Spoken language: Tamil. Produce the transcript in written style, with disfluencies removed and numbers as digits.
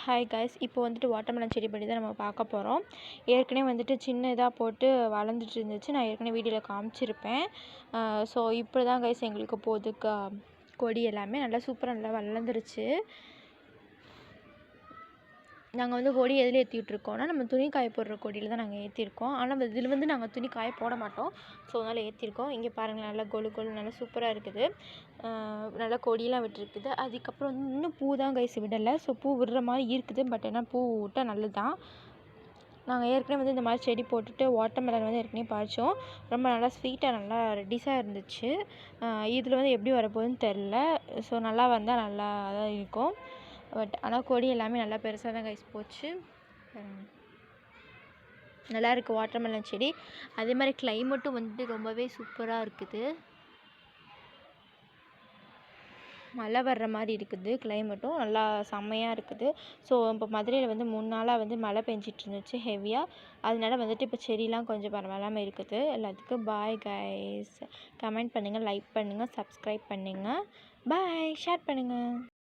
ஹாய் காய்ஸ், இப்போ வந்துட்டு வாட்டர்மெலன் செடி பற்றி தான் நம்ம பார்க்க போகிறோம். ஏற்கனவே வந்துட்டு சின்னதாக போட்டு வளர்ந்துட்டு இருந்துச்சு. நான் ஏற்கனவே வீடியோவில் காமிச்சிருப்பேன். ஸோ இப்படி தான் காய்ஸ் எங்களுக்கு போகுது கொடி எல்லாமே நல்லா சூப்பராக நல்லா வளர்ந்துருச்சு. நாங்கள் வந்து கொடி எதில் ஏற்றிட்டுருக்கோம்னா, நம்ம துணி காய போடுற கொடியில் தான் நாங்கள் ஏற்றிருக்கோம். ஆனால் இதில் வந்து நாங்கள் துணி காய போட மாட்டோம். ஸோ அதனால் ஏற்றிருக்கோம். இங்கே பாருங்கள், நல்லா கொழு கொழு நல்லா சூப்பராக இருக்குது. நல்லா கொடியெலாம் விட்டுருக்குது. அதுக்கப்புறம் வந்து இன்னும் பூ தான் கைஸ் விடலை. ஸோ பூ விடுற மாதிரி இருக்குது. பட் ஏன்னா பூ விட்டால் நல்லது தான். நாங்கள் ஏற்கனவே வந்து இந்த மாதிரி செடி போட்டுட்டு வாட்டர்மெலன் வந்து ஏற்கனவே பறித்தோம். ரொம்ப நல்லா ஸ்வீட்டாக நல்லா ரெட்டிஸாக இருந்துச்சு. இதில் வந்து எப்படி வரப்போகுதுன்னு தெரில. ஸோ நல்லா வந்தால் நல்லா தான் இருக்கும். பட் ஆனால் கொடி எல்லாமே நல்லா பெருசாக தான் கைஸ் போச்சு. நல்லா இருக்குது வாட்டர்மெலன் செடி. அதே மாதிரி கிளைமேட்டும் வந்துட்டு ரொம்பவே சூப்பராக இருக்குது. மழை வர்ற மாதிரி இருக்குது. கிளைமேட்டும் நல்லா செம்மையாக இருக்குது. ஸோ இப்போ மதுரையில் வந்து 3 நாளாக வந்து மழை பெஞ்சிட்டு இருந்துச்சு ஹெவியாக. அதனால வந்துட்டு இப்போ செடிலாம் கொஞ்சம் பரவாயில்லாமல் இருக்குது. எல்லாத்துக்கும் பாய் கைஸ். கமெண்ட் பண்ணுங்கள், லைக் பண்ணுங்கள், சப்ஸ்கிரைப் பண்ணுங்கள். பாய், ஷேர் பண்ணுங்கள்.